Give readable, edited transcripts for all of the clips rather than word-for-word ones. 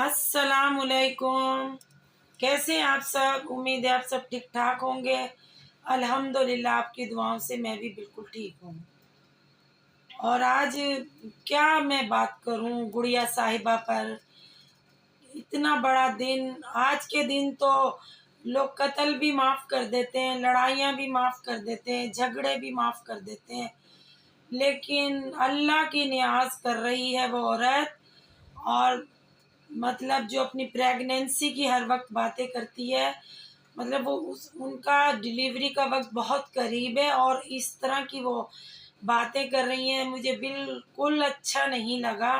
अस्सलाम वालेकुम। कैसे हैं आप सब? उम्मीद है आप सब ठीक ठाक होंगे। अल्हम्दुलिल्लाह आपकी दुआओं से मैं भी बिल्कुल ठीक हूँ। और आज क्या मैं बात करूँ गुड़िया साहिबा पर। इतना बड़ा दिन, आज के दिन तो लोग कत्ल भी माफ़ कर देते हैं, लड़ाइयाँ भी माफ़ कर देते हैं, झगड़े भी माफ़ कर देते हैं, लेकिन अल्लाह की नियाज़ कर रही है वो औरत। और मतलब जो अपनी प्रेगनेंसी की हर वक्त बातें करती है, मतलब वो उनका डिलीवरी का वक्त बहुत करीब है और इस तरह की वो बातें कर रही हैं। मुझे बिल्कुल अच्छा नहीं लगा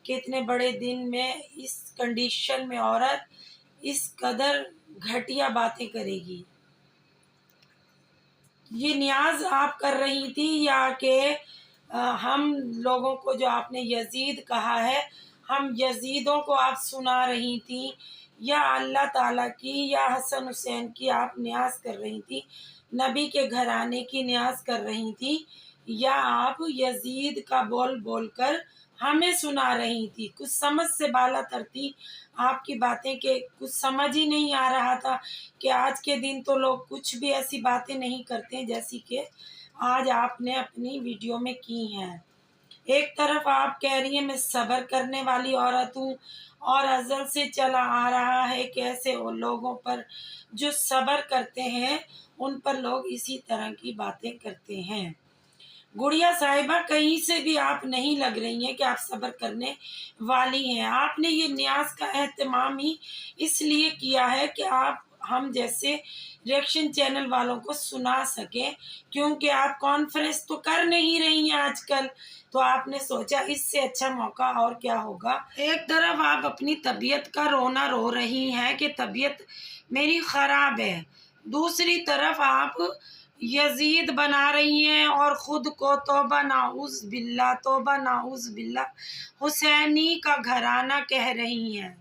कि इतने बड़े दिन में इस कंडीशन में औरत इस कदर घटिया बातें करेगी। ये नियाज आप कर रही थी या कि हम लोगों को, जो आपने यजीद कहा है, हम यजीदों को आप सुना रही थी, या अल्लाह ताला की या हसन हुसैन की आप न्याज कर रही थी, नबी के घराने की न्याज कर रही थी, या आप यजीद का बोल बोल कर हमें सुना रही थी? कुछ समझ से बाला तर थी आपकी बातें के कुछ समझ ही नहीं आ रहा था कि आज के दिन तो लोग कुछ भी ऐसी बातें नहीं करते जैसी कि आज आपने अपनी वीडियो में की हैं। एक तरफ आप कह रही हैं मैं सब्र करने वाली औरत हूँ और अज़ल से चला आ रहा है कि ऐसे वो लोगों पर जो सब्र करते हैं उन पर लोग इसी तरह की बातें करते हैं। गुड़िया साहिबा, कहीं से भी आप नहीं लग रही हैं कि आप सब्र करने वाली हैं। आपने ये न्याज का एहतमाम ही इसलिए किया है कि आप हम जैसे रिएक्शन चैनल वालों को सुना सकें, क्योंकि आप कॉन्फ्रेंस तो कर नहीं रही हैं आजकल, तो आपने सोचा इससे अच्छा मौका और क्या होगा। एक तरफ आप अपनी तबीयत का रोना रो रही हैं कि तबीयत मेरी ख़राब है, दूसरी तरफ आप यजीद बना रही हैं और ख़ुद को तौबा नाउज़ बिल्ला हुसैनी का घराना कह रही हैं।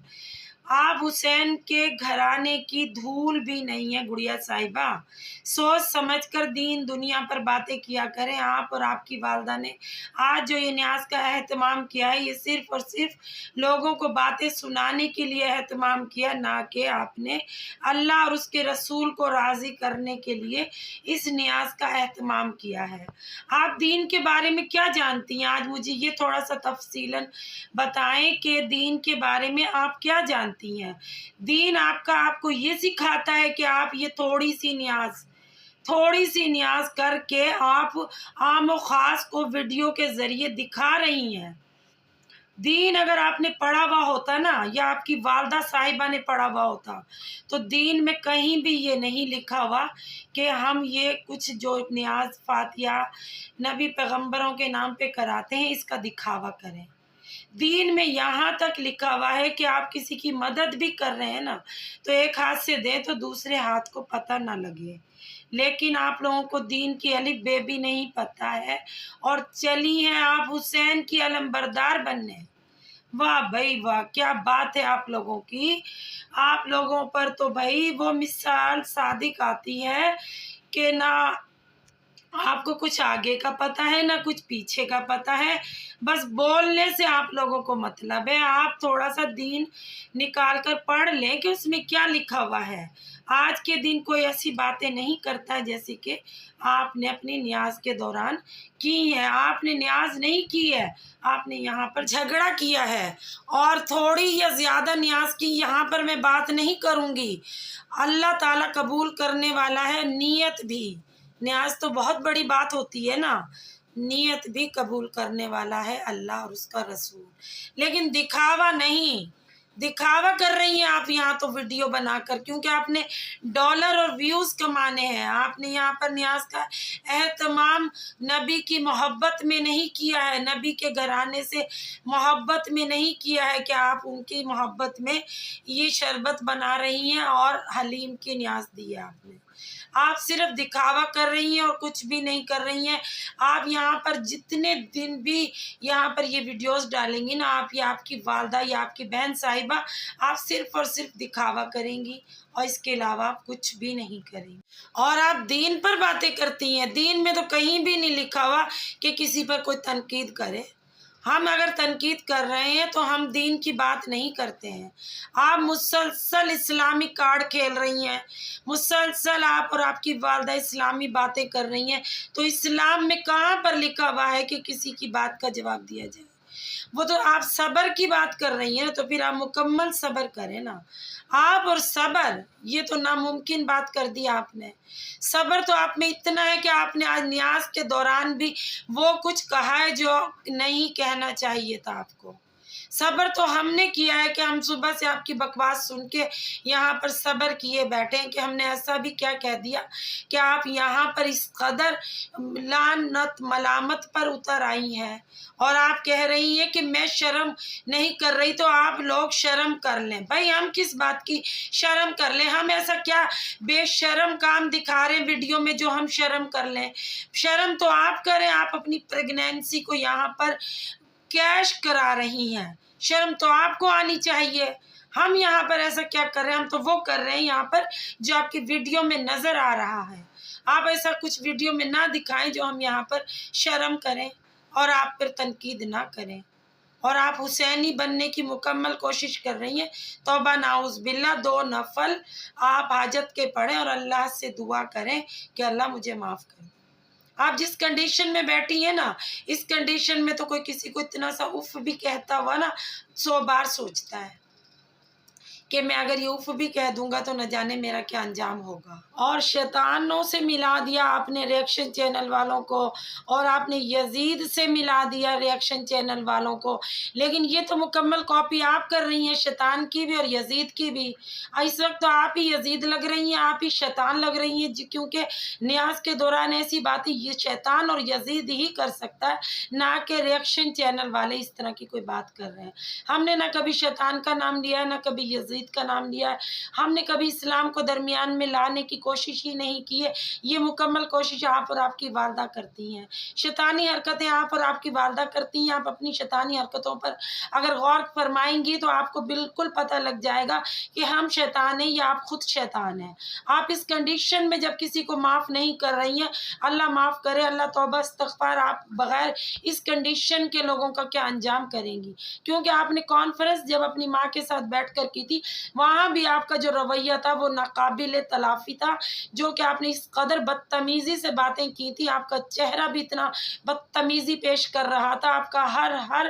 आप हुसैन के घराने की धूल भी नहीं है गुड़िया साहिबा। सोच समझकर दीन दुनिया पर बातें किया करें। आप और आपकी वालदा ने आज जो ये न्याज का एहतमाम किया है, ये सिर्फ़ और सिर्फ लोगों को बातें सुनाने के लिए एहतमाम किया, ना कि आपने अल्लाह और उसके रसूल को राज़ी करने के लिए इस न्याज का एहतमाम किया है। आप दीन के बारे में क्या जानती हैं? आज मुझे ये थोड़ा-सा तफ़सीलन बताएँ कि दीन के बारे में आप क्या जानती हैं? दीन आपको ये सिखाता है कि आप ये थोड़ी सी न्याज करके आप आम और ख़ास को वीडियो के ज़रिए दिखा रही हैं। दीन अगर आपने पढ़ा हुआ होता ना, या आपकी वालदा साहिबा ने पढ़ा हुआ होता, तो दीन में कहीं भी ये नहीं लिखा हुआ कि हम ये कुछ जो न्याज फातिहा नबी पैगंबरों के नाम पे कराते हैं इसका दिखावा करें। दीन में यहाँ तक लिखा हुआ है कि आप किसी की मदद भी कर रहे हैं ना, तो एक हाथ से दें तो दूसरे हाथ को पता ना लगे। लेकिन आप लोगों को दीन की अलिफ बे भी नहीं पता है और चली हैं आप हुसैन की अलमबरदार बनने। वाह भाई वाह, क्या बात है आप लोगों की। आप लोगों पर तो भाई वो मिसाल सादिक आती है कि ना आपको कुछ आगे का पता है ना कुछ पीछे का पता है, बस बोलने से आप लोगों को मतलब है। आप थोड़ा-सा दीन निकाल कर पढ़ लें कि उसमें क्या लिखा हुआ है। आज के दिन कोई ऐसी बातें नहीं करता है जैसे कि आपने अपनी न्याज़ के दौरान की हैं। आपने न्याज़ नहीं की है, आपने यहाँ पर झगड़ा किया है। और थोड़ी या ज़्यादा न्याज़ की यहाँ पर मैं बात नहीं करूँगी। अल्लाह ताला कबूल करने वाला है, नीयत भी। न्याज़ तो बहुत बड़ी बात होती है ना, नीयत भी कबूल करने वाला है अल्लाह और उसका रसूल। लेकिन दिखावा नहीं, दिखावा कर रही हैं आप यहाँ तो वीडियो बनाकर, क्योंकि आपने डॉलर और व्यूज़ कमाने हैं। आपने यहाँ पर न्याज़ का एहतमाम नबी की मोहब्बत में नहीं किया है, नबी के घराने से मोहब्बत में नहीं किया है कि आप उनकी मोहब्बत में ये शरबत बना रही हैं और हलीम की न्याज़ दी है आपने। आप सिर्फ दिखावा कर रही हैं और कुछ भी नहीं कर रही हैं। आप यहाँ पर जितने दिन भी यहाँ पर ये वीडियोस डालेंगी ना, आप या आपकी वालदा या आपकी बहन साहिबा, आप सिर्फ और सिर्फ दिखावा करेंगी और इसके अलावा आप कुछ भी नहीं करेंगी। और आप दीन पर बातें करती हैं। दीन में तो कहीं भी नहीं लिखा हुआ कि किसी पर कोई तनकीद करे। ہم اگر تنقید کر رہے ہیں تو ہم دین کی بات نہیں کرتے ہیں۔ آپ مسلسل اسلامی کارڈ کھیل رہی ہیں، مسلسل آپ اور آپ کی والدہ اسلامی باتیں کر رہی ہیں، تو اسلام میں کہاں پر لکھا ہوا ہے کہ کسی کی بات کا جواب دیا جائے؟ وہ تو آپ صبر کی بات کر رہی ہیں، تو پھر آپ مکمل صبر کریں نا۔ آپ اور صبر، یہ تو ناممکن بات کر دی آپ نے۔ صبر تو آپ میں اتنا ہے کہ آپ نے آج نیاز کے دوران بھی وہ کچھ کہا ہے جو نہیں کہنا چاہیے تھا آپ کو۔ صبر تو ہم نے کیا ہے کہ ہم صبح سے آپ کی بکواس سن کے یہاں پر صبر کیے بیٹھے ہیں کہ ہم نے ایسا بھی کیا کہہ دیا کہ آپ یہاں پر اس قدر لعنت ملامت پر اتر آئی ہیں، اور آپ کہہ رہی ہیں کہ میں شرم نہیں کر رہی، تو آپ لوگ شرم کر لیں۔ بھائی ہم کس بات کی شرم کر لیں؟ ہم ایسا کیا بے شرم کام دکھا رہے ہیں ویڈیو میں جو ہم شرم کر لیں؟ شرم تو آپ کریں، آپ اپنی پریگنینسی کو یہاں پر کیش کرا رہی ہیں، شرم تو آپ کو آنی چاہیے۔ ہم یہاں پر ایسا کیا کر رہے ہیں؟ ہم تو وہ کر رہے ہیں یہاں پر جو آپ کی ویڈیو میں نظر آ رہا ہے۔ آپ ایسا کچھ ویڈیو میں نہ دکھائیں جو ہم یہاں پر شرم کریں اور آپ پر تنقید نہ کریں۔ اور آپ حسینی بننے کی مکمل کوشش کر رہی ہیں۔ توبہ نعوذ باللہ، 2 نفل آپ حاجت کے پڑھیں اور اللہ سے دعا کریں کہ اللہ مجھے معاف کر دے۔ آپ جس کنڈیشن میں بیٹھی ہیں نا، اس کنڈیشن میں تو کوئی کسی کو اتنا سا اف بھی کہتا ہوا نا 100 بار سوچتا ہے کہ میں اگر یہ اف بھی کہہ دوں گا تو نہ جانے میرا کیا انجام ہوگا۔ اور شیطانوں سے ملا دیا آپ نے ریئیکشن چینل والوں کو، اور آپ نے یزید سے ملا دیا ریئیکشن چینل والوں کو، لیکن یہ تو مکمل کاپی آپ کر رہی ہیں، شیطان کی بھی اور یزید کی بھی۔ اس وقت تو آپ ہی یزید لگ رہی ہیں، آپ ہی شیطان لگ رہی ہیں، کیونکہ نیاز کے دوران ایسی باتیں یہ شیطان اور یزید ہی کر سکتا ہے، نہ کہ ریئیکشن چینل والے اس طرح کی کوئی بات کر رہے ہیں۔ ہم نے نہ کبھی شیطان کا نام لیا ہے، نہ کبھی یزید کا نام لیا ہے، ہم نے کبھی اسلام کو درمیان میں لانے کی کوشش ہی نہیں کی ہے۔ یہ مکمل کوشش آپ اور آپ کی والدہ کرتی ہیں، شیطانی حرکتیں آپ اور آپ کی والدہ کرتی ہیں۔ آپ اپنی شیطانی حرکتوں پر اگر غور فرمائیں گی تو آپ کو بالکل پتہ لگ جائے گا کہ ہم شیطان ہیں یا آپ خود شیطان ہیں۔ آپ اس کنڈیشن میں جب کسی کو معاف نہیں کر رہی ہیں، اللہ معاف کرے، اللہ توبہ استغفار، آپ بغیر اس کنڈیشن کے لوگوں کا کیا انجام کریں گی؟ کیونکہ آپ نے کانفرنس جب اپنی ماں کے ساتھ بیٹھ کر کی تھی، وہاں بھی آپ کا جو رویہ تھا وہ ناقابل تلافی تھا، جو کہ آپ نے اس قدر بدتمیزی سے باتیں کی تھی، آپ کا چہرہ بھی اتنا بدتمیزی پیش کر رہا تھا، آپ کا ہر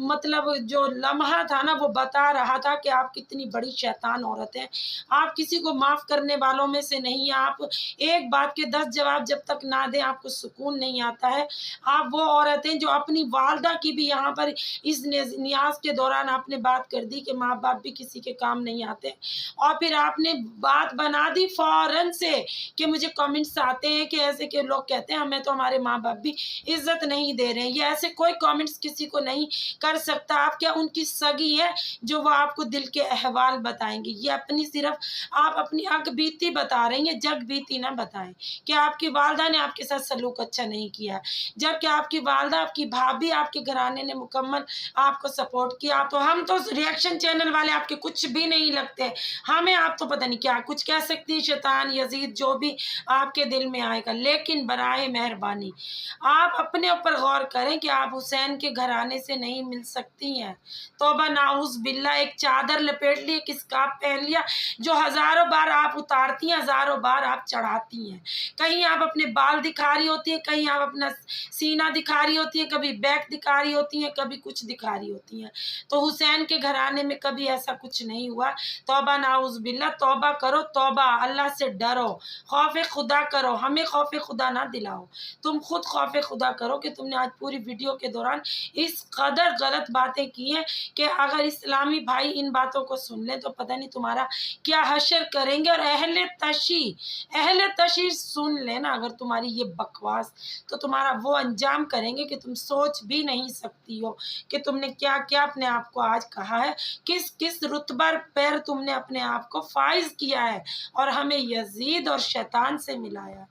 مطلب جو لمحہ تھا نا وہ بتا رہا تھا کہ آپ کتنی بڑی شیطان عورت ہیں۔ آپ کسی کو معاف کرنے والوں میں سے نہیں ہیں، آپ ایک بات کے 10 جواب جب تک نہ دیں آپ کو سکون نہیں آتا ہے۔ آپ وہ عورت ہیں جو اپنی والدہ کی بھی یہاں پر اس نیاز کے دوران آپ نے بات کر دی کہ ماں باپ بھی کسی کے کام نہیں آتے، اور پھر آپ نے بات بنا دی فوراً سے کہ مجھے کامنٹس آتے ہیں کہ ایسے کہ لوگ کہتے ہیں ہمیں تو ہمارے ماں باپ بھی عزت نہیں دے رہے ہیں۔ یہ ایسے کوئی کامنٹس کسی کو نہیں کر سکتا۔ آپ کیا ان کی سگی ہے جو وہ آپ کو دل کے احوال بتائیں گی؟ یہ اپنی صرف آپ اپنی حق بیتی بتا رہی ہیں، جگ بیتی نہ بتائیں کہ آپ کی والدہ نے آپ کے ساتھ سلوک اچھا نہیں کیا ہے، جبکہ آپ کی والدہ، آپ کی بھابھی، آپ کے گھرانے نے مکمل آپ کو سپورٹ کیا۔ تو ہم تو ریئیکشن چینل والے آپ کے کچھ بھی نہیں لگتے، ہمیں آپ تو پتہ نہیں کیا کچھ کہہ سکتی ہیں، شیطان، یزید، جو بھی آپ کے دل میں آئے گا، لیکن برائے مہربانی آپ اپنے اوپر غور کریں کہ آپ حسین کے گھرانے سے نہیں مل سکتی ہیں۔ توبہ نعوذ باللہ، ایک چادر لپیٹ لی، ایک اسکارف پہن لیا جو ہزاروں بار آپ اتارتی ہیں، ہزاروں بار آپ چڑھاتی ہیں۔ کہیں آپ اپنے بال دکھا رہی ہوتی ہیں، کہیں آپ اپنا سینہ دکھا رہی ہوتی ہیں، کبھی بیک دکھا رہی ہوتی ہیں، کبھی کچھ دکھا رہی ہوتی ہیں۔ تو حسین کے گھرانے میں کبھی ایسا کچھ نہیں ہوا۔ توبہ نعوذ باللہ، توبہ کرو، توبہ، اللہ سے ڈرو، خوف خدا کرو، ہمیں خوف خدا نہ دلاؤ، تم خود خوف خدا کرو کہ تم نے آج پوری ویڈیو کے دوران اس قدر غلط باتیں کی ہیں کہ اگر اسلامی بھائی ان باتوں کو سن لیں تو پتہ نہیں تمہارا کیا حشر کریں گے۔ اور اہل تشیع سن لیں نا اگر تمہاری یہ بکواس، تو تمہارا وہ انجام کریں گے کہ تم سوچ بھی نہیں سکتی ہو کہ تم نے کیا کیا اپنے آپ کو آج کہا ہے، کس رتبہ پر تم نے اپنے آپ کو فائز کیا ہے اور ہمیں یزید اور شیطان سے ملایا۔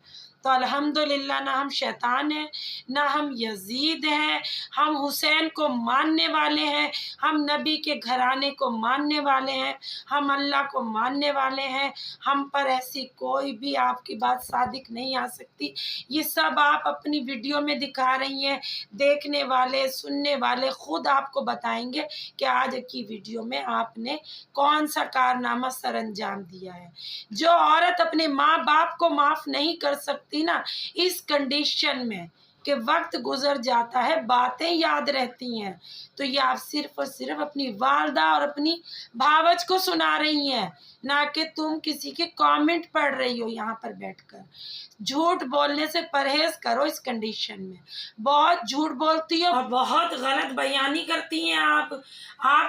तो अल्हम्दुलिल्लाह ना हम शैतान हैं, ना हम यजीद हैं, हम हुसैन को मानने वाले हैं, हम नबी के घराने को मानने वाले हैं, हम अल्लाह को मानने वाले हैं। हम पर ऐसी कोई भी आपकी बात सादिक नहीं आ सकती। ये सब आप अपनी वीडियो में दिखा रही हैं, देखने वाले सुनने वाले खुद आपको बताएंगे कि आज की वीडियो में आपने कौन सा कारनामा सर अंजाम दिया है। जो औरत अपने माँ बाप को माफ नहीं कर सकती ना, इस कंडीशन में कि वक्त गुजर जाता है, बातें याद रहती हैं, तो ये आप सिर्फ और सिर्फ अपनी वालदा और अपनी भावज को सुना रही हैं, ना कि तुम किसी के कमेंट पढ़ रही हो यहाँ पर बैठकर। झूठ बोलने से परहेज करो इस कंडीशन में। बहुत झूठ बोलती हो और बहुत गलत बयानी करती हैं आप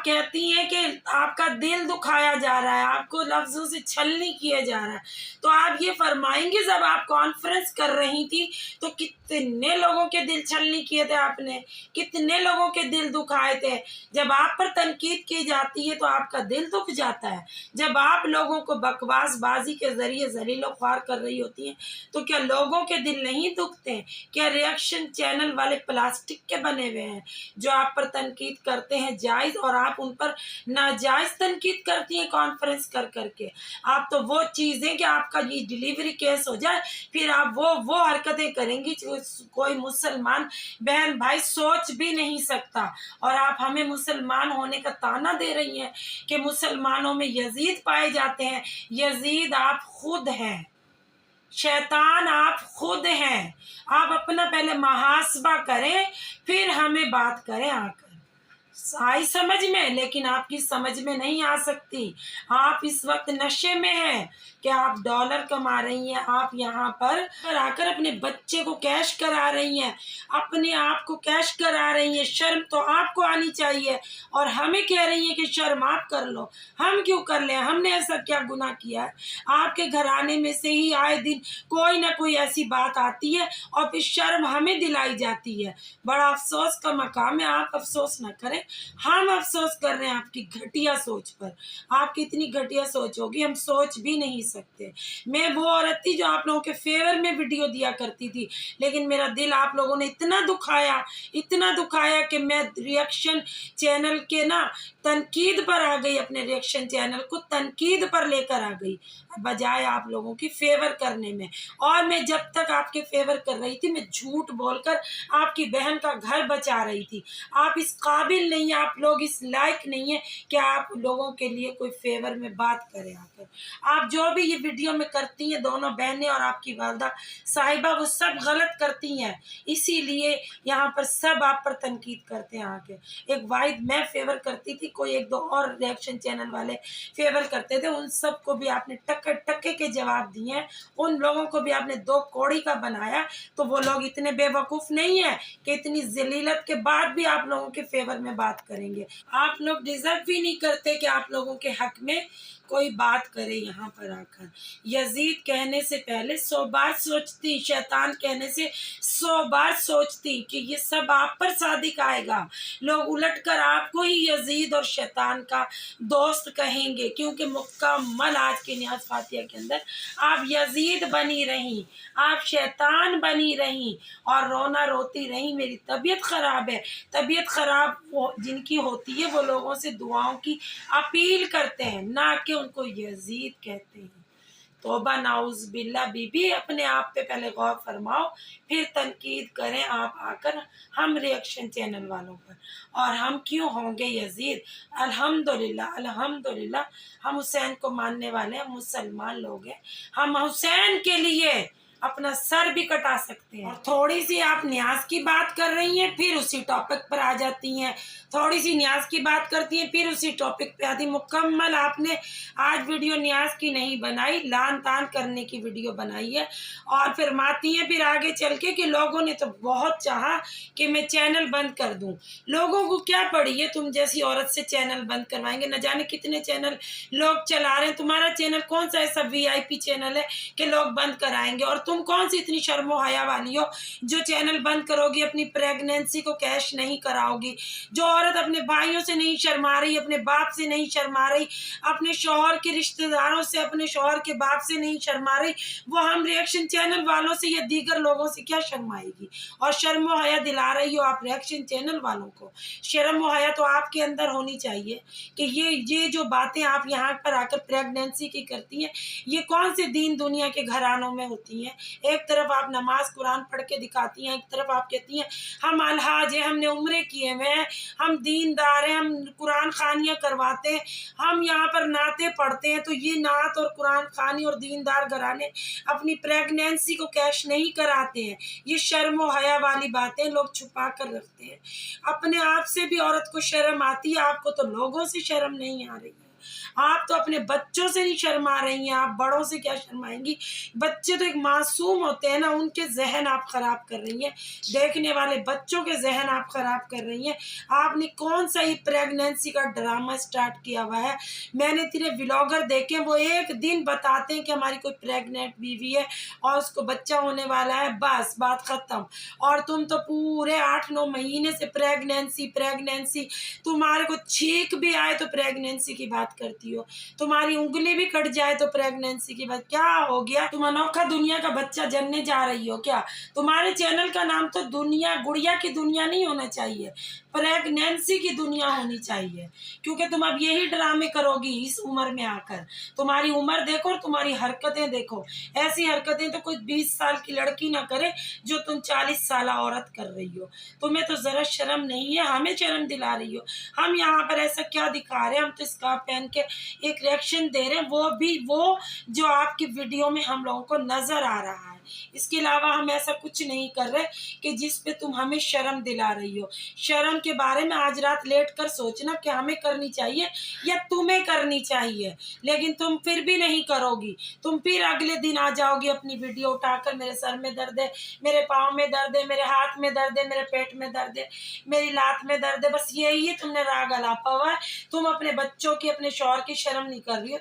कहती हैं कि आपका दिल दुखाया जा रहा है, आपको लफ्जों से छलनी किया जा रहा है। तो आप ये फरमाएंगे जब आप कॉन्फ्रेंस कर रही थी तो कितने लोगों के दिल छलनी किए थे आपने, कितने लोगों के दिल दुखाए थे। जब आप पर तनकीद की जाती है तो आपका दिल दुख जाता है। जब आप लोगों को बकवास बाजी के जरिए जलीलो ख्वार कर रही होती हैं तो क्या लोगों के दिल नहीं दुखते? क्या रिएक्शन चैनल वाले प्लास्टिक के बने हुए हैं जो आप पर तनकीद करते हैं जायज़, और आप उन पर नाजायज़ तनकीद करती हैं कॉन्फ्रेंस कर करके? आप तो वो चीज़ें कि आपका ये डिलीवरी केस हो जाए फिर आप वो हरकतें करेंगी जो कोई मुसलमान बहन भाई सोच भी नहीं सकता। और आप हमें मुसलमान होने का ताना दे रही हैं कि मुसलमानों में यजीद पाए जाते हैं। यजीद आप खुद हैं, शैतान आप खुद हैं। आप अपना पहले मुहासबा करें फिर हमें बात करें आकर। आई समझ में, लेकिन आपकी समझ में नहीं आ सकती। आप इस वक्त नशे में हैं कि आप डॉलर कमा रही हैं, आप यहाँ पर आकर अपने बच्चे को कैश करा रही हैं, अपने आप को कैश करा रही हैं। शर्म तो आपको आनी चाहिए और हमें कह रही हैं कि शर्म आप कर लो। हम क्यों कर लें? हमने ऐसा क्या गुनाह किया है? आपके घराने में से ही आए दिन कोई ना कोई ऐसी बात आती है और फिर शर्म हमें दिलाई जाती है। बड़ा अफसोस का मकाम है। आप अफसोस न करें, हम अफसोस कर रहे हैं आपकी घटिया सोच पर। आपकी इतनी घटिया सोच होगी हम सोच भी नहीं सकते। मैं वो औरत थी जो आप लोगों के फेवर में वीडियो दिया करती थी, लेकिन मेरा दिल आप लोगों ने इतना दुखाया कि मैं रिएक्शन चैनल के ना तनकीद पर आ गई, अपने रिएक्शन चैनल को तनकीद पर लेकर आ गई बजाय आप लोगों की फेवर करने में। और मैं जब तक आपके फेवर कर रही थी मैं झूठ बोलकर आपकी बहन का घर बचा रही थी। आप इस काबिल नहीं, आप लोग इस लायक नहीं है कि आप लोगों के लिए कोई फेवर में बात करें आकर। आप जो भी ये वीडियो में करती हैं, दोनों बहनें और आपकी वालदा साहिबा, वो सब गलत करती हैं, इसीलिए यहाँ पर सब आप पर तनकीद करते हैं आके। एक वाहिद मैं फेवर करती थी, कोई एक दो और रिएक्शन चैनल वाले फेवर करते थे, उन सब को भी आपने टक्के के जवाब दिए हैं। उन लोगों को भी आपने दो कौड़ी का बनाया। तो वो लोग इतने बेवकूफ़ नहीं है कि इतनी जलीलत के बाद भी आप लोगों के फेवर में बात करेंगे। आप लोग डिजर्व भी नहीं करते कि आप लोगों के हक में कोई बात करे यहाँ पर आकर। यजीद कहने से पहले 100 बार सोचती, शैतान कहने से 100 बार सोचती कि ये सब आप पर सादिक आएगा। लोग उलटकर आपको ही यजीद और शैतान का दोस्त कहेंगे, क्योंकि मुकम्मल आज की न्याज़ फातिहा के अंदर आप यजीद बनी रहीं, आप शैतान बनी रहीं और रोना रोती रहीं मेरी तबीयत ख़राब है। तबीयत ख़राब जिनकी होती है वो लोगों से दुआओं की अपील करते हैं, ना कि उनको यजीद कहते हैं। तौबा नाउज़ बिल्ला। बीबी अपने आप पे पहले गौर फरमाओ फिर तनकीद करें आप आकर हम रिएक्शन चैनल वालों पर। और हम क्यों होंगे यजीद? अल्हम्दुलिल्लाह हम हुसैन को मानने वाले हैं, मुसलमान लोग हैं। हम हुसैन के लिए अपना सर भी कटा सकते हैं। और थोड़ी सी आप न्याज की बात कर रही हैं फिर उसी टॉपिक पर आ जाती हैं, थोड़ी सी न्याज की बात करती हैं फिर उसी टॉपिक पे आती। मुकम्मल आपने आज वीडियो न्याज की नहीं बनाई, लान तान करने की वीडियो बनाई है। और फिर माती हैं फिर आगे चल के कि लोगों ने तो बहुत चाहा कि मैं चैनल बंद कर दूं। लोगों को क्या पड़ी है, तुम जैसी औरत से चैनल बंद करवाएंगे? न जाने कितने चैनल लोग चला रहे हैं। तुम्हारा चैनल कौन सा ऐसा VIP चैनल है कि लोग बंद कराएंगे? और तुम कौन सी इतनी शर्मो हया वाली हो जो चैनल बंद करोगी, अपनी प्रेगनेंसी को कैश नहीं कराओगी? जो औरत अपने भाइयों से नहीं शर्मा रही, अपने बाप से नहीं शर्मा रही, अपने शौहर के रिश्तेदारों से, अपने शौहर के बाप से नहीं शर्मा रही, वो हम रिएक्शन चैनल वालों से या दीगर लोगों से क्या शर्माएगी? और शर्म व हया दिला रही हो आप रिएक्शन चैनल वालों को। शर्म व हया तो आपके अंदर होनी चाहिए कि ये जो बातें आप यहाँ पर आकर प्रेगनेंसी की करती हैं, ये कौन से दीन दुनिया के घरानों में होती हैं? एक तरफ आप नमाज कुरान पढ़ के दिखाती हैं, एक तरफ आप कहती हैं हम अलहाज हैं, हमने उम्रे किए हुए हैं, हम दीनदार हैं, हम कुरान खानियाँ करवाते हैं, हम यहाँ पर नाते पढ़ते हैं। तो ये नात और कुरान खानी और दीनदार घराने अपनी प्रेगनेंसी को कैश नहीं कराते हैं। ये शर्म व हया वाली बातें लोग छुपा कर रखते हैं। अपने आप से भी औरत को शर्म आती है, आपको तो लोगों से शर्म नहीं आ रही है। आप तो अपने बच्चों से नहीं शर्मा रही हैं, आप बड़ों से क्या शर्माएंगी? बच्चे तो एक मासूम होते हैं ना, उनके जहन आप खराब कर रही हैं, देखने वाले बच्चों के जहन आप खराब कर रही हैं। आपने कौन सा ये प्रेगनेंसी का ड्रामा स्टार्ट किया हुआ है? मैंने तेरे व्लॉगर देखे, वो एक दिन बताते हैं कि हमारी कोई प्रेग्नेंट बीवी है और उसको बच्चा होने वाला है, बस बात खत्म। और तुम तो पूरे 8-9 महीने से प्रेगनेंसी प्रेगनेंसी, तुम्हारे को छींक भी आए तो प्रेगनेंसी की बात करती हो, तुम्हारी उंगली भी कट जाए तो प्रेगनेंसी की बात। क्या हो गया? तुम अनोखा दुनिया का बच्चा जनने जा रही हो क्या? तुम्हारे चैनल का नाम तो दुनिया गुड़िया की दुनिया नहीं होना चाहिए, प्रेगनेंसी की दुनिया होनी चाहिए, क्योंकि तुम अब यही ड्रामे करोगी इस उम्र में आकर। तुम्हारी उम्र देखो और तुम्हारी हरकतें देखो, ऐसी हरकतें तो कोई 20 साल की लड़की ना करे जो तुम 40 साल औरत कर रही हो। तुम्हें तो जरा शर्म नहीं है, हमें शर्म दिला रही हो। हम यहाँ पर ऐसा क्या दिखा रहे हैं? हम तो स्कार्फ पहन के एक रिएक्शन दे रहे हैं, वो भी वो जो आपकी वीडियो में हम लोगों को नजर आ रहा है। इसके अलावा हम ऐसा कुछ नहीं कर रहे कि जिस पे तुम हमें शर्म दिला रही हो। शर्म के बारे में आज रात लेट कर सोचना कि हमें करनी चाहिए या तुम्हें करनी चाहिए, लेकिन तुम फिर भी नहीं करोगी। तुम फिर अगले दिन आ जाओगी अपनी वीडियो उठाकर, मेरे सर में दर्द है, मेरे पाँव में दर्द है, मेरे हाथ में दर्द है, मेरे पेट में दर्द है, मेरी लात में दर्द है। बस यही तुमने राग अलापा हुआ है। तुम अपने बच्चों की, अपने शौहर की शर्म नहीं कर रही हो।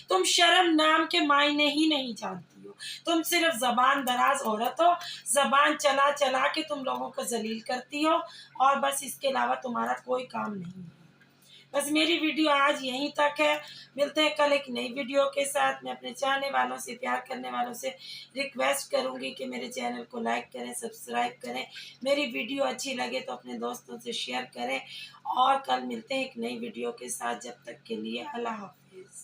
तुम शर्म नाम के मायने ही नहीं जानती हो। तुम सिर्फ जबान दराज औरत हो, जबान चला चला के तुम लोगों को जलील करती हो, और बस इसके अलावा तुम्हारा कोई काम नहीं है। बस मेरी वीडियो आज यहीं तक है। मिलते हैं कल एक नई वीडियो के साथ। मैं अपने चाहने वालों से, प्यार करने वालों से रिक्वेस्ट करूंगी कि मेरे चैनल को लाइक करें, सब्सक्राइब करें। मेरी वीडियो अच्छी लगे तो अपने दोस्तों से शेयर करें, और कल मिलते हैं एक नई वीडियो के साथ। जब तक के लिए अल्लाह हाफिज़।